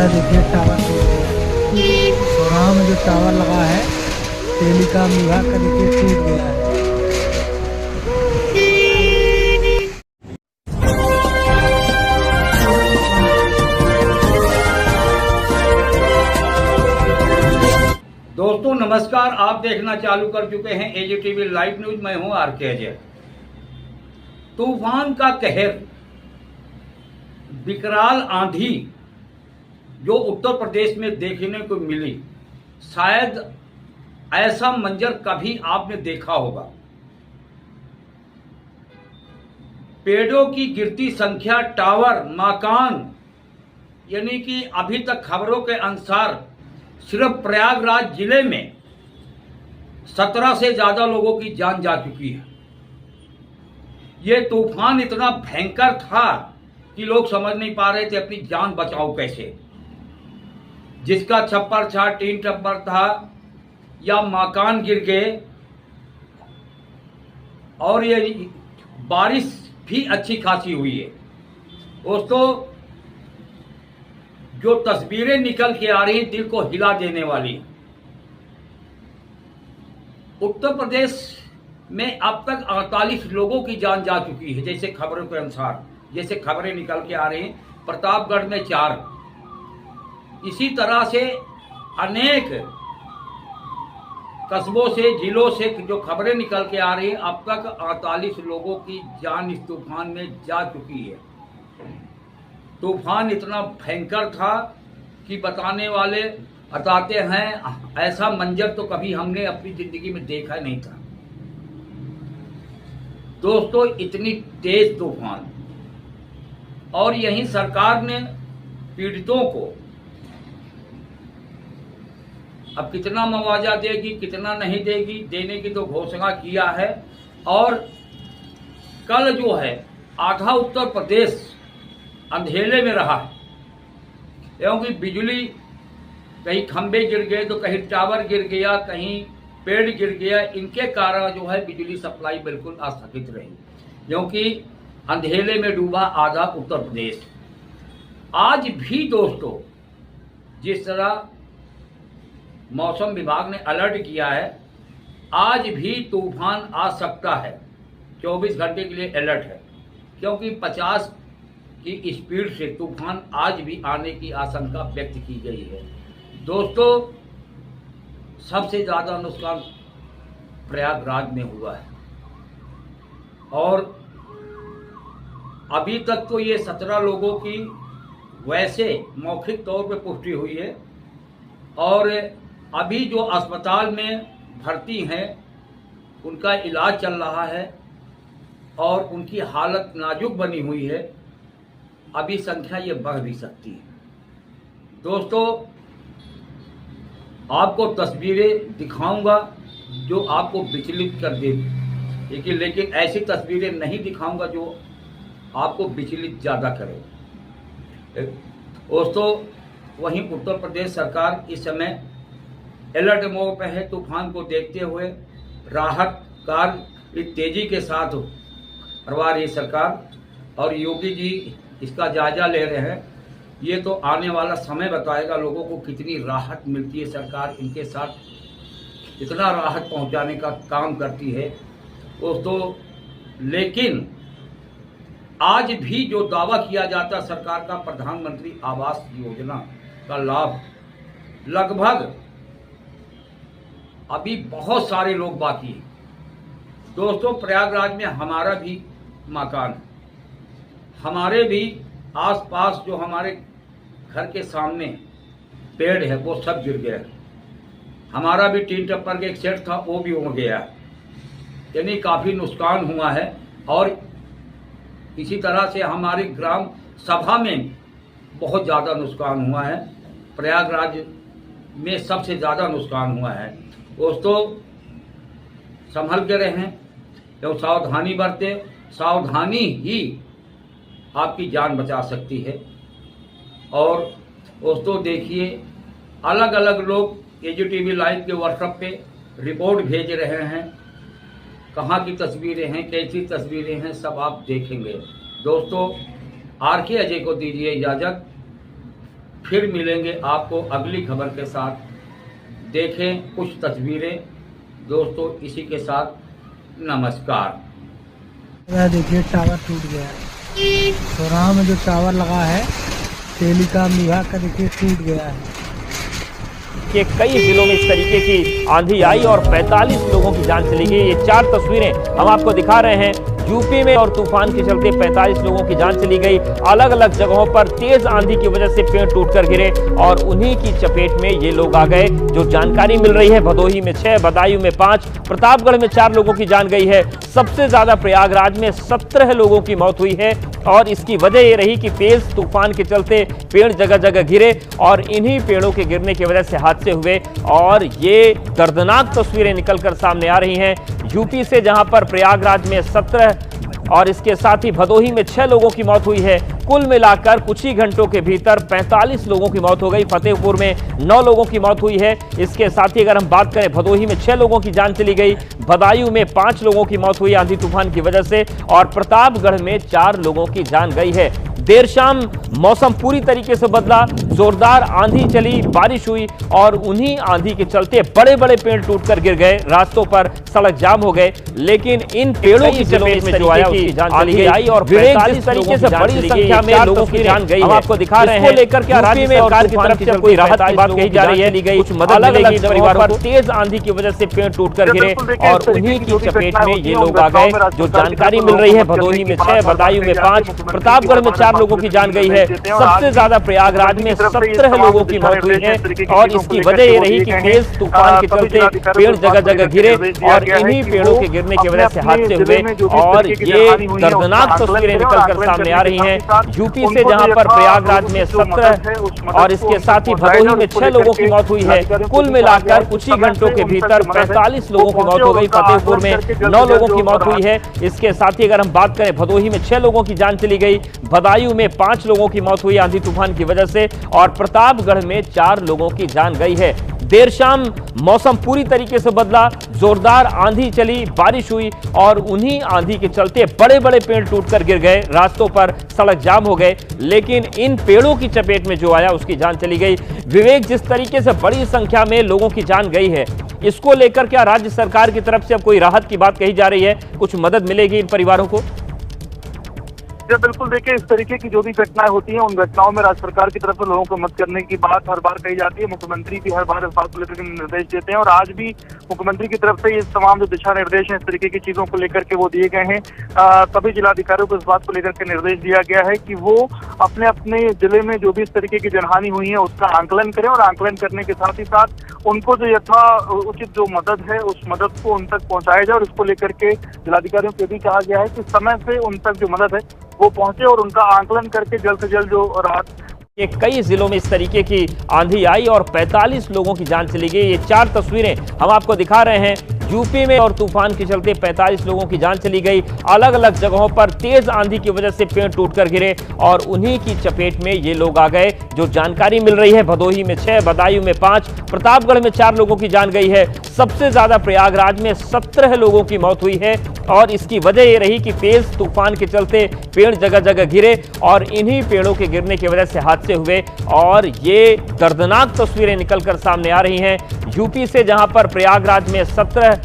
है, देखिए टावर चौराहा में जो टावर लगा है टेलीकॉम विभाग का, देखिए टूट गया है। दोस्तों नमस्कार, आप देखना चालू कर चुके हैं एजीटीवी लाइव न्यूज। मैं हूं आरके अजय। तूफान का कहर, विकराल आंधी जो उत्तर प्रदेश में देखने को मिली, शायद ऐसा मंजर कभी आपने देखा होगा। पेड़ों की गिरती संख्या, टावर, मकान, यानी कि अभी तक खबरों के अनुसार सिर्फ प्रयागराज जिले में 17 से ज्यादा लोगों की जान जा चुकी है। ये तूफान इतना भयंकर था कि लोग समझ नहीं पा रहे थे अपनी जान बचाओ कैसे। जिसका छप्पर था, टीन टप्पर था या मकान गिर गए। और ये बारिश भी अच्छी खासी हुई है दोस्तों। जो तस्वीरें निकल के आ रही हैं, दिल को हिला देने वाली। उत्तर प्रदेश में अब तक 48 लोगों की जान जा चुकी है, जैसे खबरों के अनुसार, जैसे खबरें निकल के आ रही हैं। प्रतापगढ़ में 4, इसी तरह से अनेक कस्बों से, जिलों से जो खबरें निकल के आ रही हैं, अब तक 48 लोगों की जान इस तूफान में जा चुकी है। तूफान इतना भयंकर था कि बताने वाले बताते हैं ऐसा मंजर तो कभी हमने अपनी जिंदगी में देखा नहीं था दोस्तों। इतनी तेज तूफान, और यहीं सरकार ने पीड़ितों को अब कितना मुआवजा देगी, कितना नहीं देगी, देने की तो घोषणा किया है। और कल जो है आधा उत्तर प्रदेश अंधेरे में रहा है, क्योंकि बिजली, कहीं खंभे गिर गए तो कहीं टावर गिर गया, कहीं पेड़ गिर गया। इनके कारण जो है बिजली सप्लाई बिल्कुल अस्थगित रही, क्योंकि अंधेरे में डूबा आधा उत्तर प्रदेश। आज भी दोस्तों, जिस तरह मौसम विभाग ने अलर्ट किया है, आज भी तूफान आ सकता है। 24 घंटे के लिए अलर्ट है, क्योंकि 50 की स्पीड से तूफान आज भी आने की आशंका व्यक्त की गई है दोस्तों। सबसे ज्यादा नुकसान प्रयागराज में हुआ है, और अभी तक तो ये 17 लोगों की वैसे मौखिक तौर पे पुष्टि हुई है। और अभी जो अस्पताल में भर्ती हैं उनका इलाज चल रहा है, और उनकी हालत नाजुक बनी हुई है। अभी संख्या ये बढ़ भी सकती है दोस्तों। आपको तस्वीरें दिखाऊंगा जो आपको विचलित कर देगी, लेकिन ऐसी तस्वीरें नहीं दिखाऊंगा जो आपको विचलित ज़्यादा करे दोस्तों। वहीं उत्तर प्रदेश सरकार इस समय अलर्ट मोड पर है। तूफान को देखते हुए राहत कार्य तेजी के साथ करवा रही सरकार, और योगी जी इसका जायजा ले रहे हैं। ये तो आने वाला समय बताएगा लोगों को कितनी राहत मिलती है। सरकार इनके साथ इतना राहत पहुंचाने का काम करती है दोस्तों। लेकिन आज भी जो दावा किया जाता सरकार का, प्रधानमंत्री आवास योजना का लाभ लगभग अभी बहुत सारे लोग बाकी हैं दोस्तों। प्रयागराज में हमारा भी मकान है, हमारे भी आसपास जो हमारे घर के सामने पेड़ है वो सब गिर गया। हमारा भी टीन टप्पर का एक सेट था, वो भी उड़ गया, यानी काफ़ी नुकसान हुआ है। और इसी तरह से हमारी ग्राम सभा में बहुत ज़्यादा नुकसान हुआ है। प्रयागराज में सबसे ज़्यादा नुकसान हुआ है दोस्तों। संभल के रहें, तो सावधानी बरतें। सावधानी ही आपकी जान बचा सकती है। और दोस्तों देखिए, अलग अलग लोग एजीटीवी लाइव के व्हाट्सएप पे रिपोर्ट भेज रहे हैं, कहाँ की तस्वीरें हैं, कैसी तस्वीरें हैं, सब आप देखेंगे दोस्तों। आरके अजय को दीजिए इजाज़त। फिर मिलेंगे आपको अगली खबर के साथ। देखें कुछ तस्वीरें दोस्तों, इसी के साथ नमस्कार। यह देखिए टावर टूट गया है। चौराहा में जो टावर लगा है टेलीकॉम विभाग का, देखिए टूट गया है। कि कई जिलों में इस तरीके की आंधी आई और 45 लोगों की जान चली गई। ये 4 तस्वीरें हम आपको दिखा रहे हैं। यूपी में और तूफान के चलते 45 लोगों की जान चली गई। अलग अलग जगहों पर तेज आंधी की वजह से पेड़ टूटकर गिरे और उन्हीं की चपेट में ये लोग आ गए। जो जानकारी मिल रही है, भदोही में 6, बदायूं में 5, प्रतापगढ़ में 4 लोगों की जान गई है। सबसे ज्यादा प्रयागराज में 17 लोगों की मौत हुई है और इसकी वजह ये रही कि तेज तूफान के चलते पेड़ जगह जगह गिरे और इन्हीं पेड़ों के गिरने की वजह से हादसे हुए और ये दर्दनाक तस्वीरें निकलकर सामने आ रही हैं। यूपी से, जहां पर प्रयागराज में 17 और इसके साथ ही भदोही में 6 लोगों की मौत हुई है। कुल मिलाकर कुछ ही घंटों के भीतर 45 लोगों की मौत हो गई। फतेहपुर में 9 लोगों की मौत हुई है। इसके साथ ही अगर हम बात करें, भदोही में 6 लोगों की जान चली गई, बदायूं में 5 लोगों की मौत हुई आंधी तूफान की वजह से और प्रतापगढ़ में 4 लोगों की जान गई है। देर शाम मौसम पूरी तरीके से बदला, जोरदार आंधी चली, बारिश हुई और उन्हीं आंधी के चलते बड़े बड़े पेड़ टूटकर गिर गए, रास्तों पर सड़क जाम हो गए। लेकिन इन पेड़ों की चपेट में जो आया उसकी जान चली गई और 45 तरीके से बड़ी संख्या में लोगों की जान गई। हम आपको दिखा रहे हैं लेकर क्या राज्य में सरकार की तरफ से कोई राहत की बात कही जा रही है, कुछ मदद मिलेगी परिवारों को। तेज आंधी की वजह से पेड़ टूटकर गिरे और उन्हीं की चपेट में ये लोग आ गए। जो जानकारी मिल रही है, भदोही में 6, बदायूं में 5, प्रतापगढ़ में 4 लोगों की जान गई है। सबसे ज्यादा प्रयागराज में 17 लोगों की मौत हुई है और इसकी वजह ये रही कि तेज तूफान के चलते पेड़ जगह जगह गिरे और इन्हीं पेड़ों के गिरने की वजह से हादसे हुए और ये दर्दनाक तस्वीरें निकलकर सामने आ रही हैं। यूपी से, जहां पर प्रयागराज में 17 और इसके साथ ही भदोही में 6 लोगों की मौत हुई है। कुल मिलाकर कुछ ही घंटों के भीतर 45 लोगों की मौत हो गई। फतेहपुर में 9 लोगों की मौत हुई है। इसके साथ ही अगर हम बात करें, भदोही में 6 लोगों की जान चली गई, बदायूं में 5 लोगों की मौत हुई आंधी तूफान की वजह से और प्रतापगढ़ में 4 लोगों की जान गई है। देर शाम मौसम पूरी तरीके से बदला, जोरदार आंधी चली, बारिश हुई और उन्हीं आंधी के चलते बड़े बड़े पेड़ टूटकर गिर गए, रास्तों पर सड़क जाम हो गए। लेकिन इन पेड़ों की चपेट में जो आया उसकी जान चली गई। विवेक, जिस तरीके से बड़ी संख्या में लोगों की जान गई है, इसको लेकर क्या राज्य सरकार की तरफ से अब कोई राहत की बात कही जा रही है, कुछ मदद मिलेगी इन परिवारों को? बिल्कुल, देखिए इस तरीके की जो भी घटनाएं होती हैं, उन घटनाओं में राज्य सरकार की तरफ से लोगों को मदद करने की बात हर बार कही जाती है। मुख्यमंत्री भी हर बार इस बात को लेकर के निर्देश देते हैं और आज भी मुख्यमंत्री की तरफ से ये तमाम जो दिशा निर्देश हैं इस तरीके की चीजों को लेकर के वो दिए गए हैं। सभी जिलाधिकारियों को इस बात को लेकर के निर्देश दिया गया है कि वो अपने अपने जिले में जो भी इस तरीके की जनहानि हुई है उसका आंकलन करें और आंकलन करने के साथ ही साथ उनको जो यथा उचित जो मदद है उस मदद को उन तक पहुंचाया जाए और इसको लेकर के जिलाधिकारियों को भी कहा गया है कि समय से उन तक जो मदद है वो पहुंचे और उनका आंकलन करके जल्द से जल्द जो राहत। ये कई जिलों में इस तरीके की आंधी आई और 45 लोगों की जान चली गई। ये 4 तस्वीरें हम आपको दिखा रहे हैं। यूपी में और तूफान के चलते 45 लोगों की जान चली गई। अलग अलग जगहों पर तेज आंधी की वजह से पेड़ टूटकर गिरे और उन्हीं की चपेट में ये लोग आ गए। जो जानकारी मिल रही है, भदोही में 6, बदायूं में 5, प्रतापगढ़ में 4 लोगों की जान गई है। सबसे ज्यादा प्रयागराज में 17 लोगों की मौत हुई है और इसकी वजह ये रही कि तेज तूफान के चलते पेड़ जगह जगह गिरे और इन्हीं पेड़ों के गिरने की वजह से हादसे हुए और ये दर्दनाक तस्वीरें निकलकर सामने आ रही हैं। यूपी से, जहां पर प्रयागराज में 17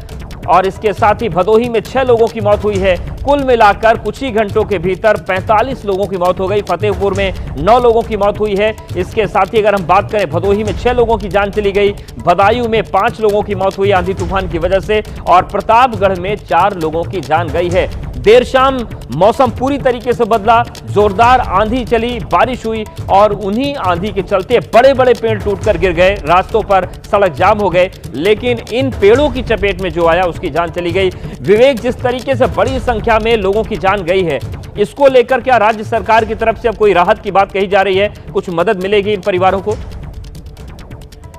और इसके साथ ही भदोही में 6 लोगों की मौत हुई है। कुल मिलाकर कुछ ही घंटों के भीतर 45 लोगों की मौत हो गई। फतेहपुर में 9 लोगों की मौत हुई है। इसके साथ ही अगर हम बात करें, भदोही में 6 लोगों की जान चली गई, बदायूं में 5 लोगों की मौत हुई आंधी तूफान की वजह से और प्रतापगढ़ में 4 लोगों की जान गई है। देर शाम मौसम पूरी तरीके से बदला, जोरदार आंधी चली, बारिश हुई और उन्हीं आंधी के चलते बड़े बड़े पेड़ टूटकर गिर गए, रास्तों पर सड़क जाम हो गए। लेकिन इन पेड़ों की चपेट में जो आया उसकी जान चली गई। विवेक, जिस तरीके से बड़ी संख्या में लोगों की जान गई है, इसको लेकर क्या राज्य सरकार की तरफ से अब कोई राहत की बात कही जा रही है, कुछ मदद मिलेगी इन परिवारों को?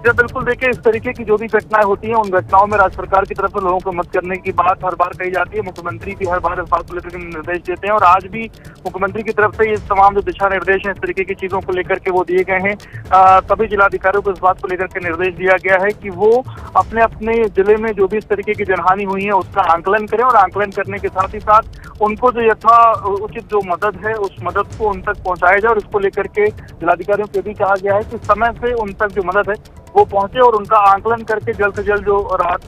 बिल्कुल, देखिए इस तरीके की जो भी घटनाएं होती हैं, उन घटनाओं में राज्य सरकार की तरफ से लोगों को मदद करने की बात हर बार कही जाती है। मुख्यमंत्री भी हर बार इस बात को लेकर के निर्देश देते हैं और आज भी मुख्यमंत्री की तरफ से ये तमाम जो दिशा निर्देश हैं इस तरीके की चीजों को लेकर के वो दिए गए हैं। सभी जिलाधिकारियों को इस बात को लेकर के निर्देश दिया गया है कि वो अपने अपने जिले में जो भी इस तरीके की जनहानि हुई है उसका आंकलन करें, और आंकलन करने के साथ ही साथ उनको जो यथा उचित जो मदद है उस मदद को उन तक पहुंचाया जाए। और इसको लेकर के जिलाधिकारियों को भी कहा गया है कि समय से उन तक जो मदद है वो पहुंचे और उनका आंकलन करके जल्द से जल्द जो राहत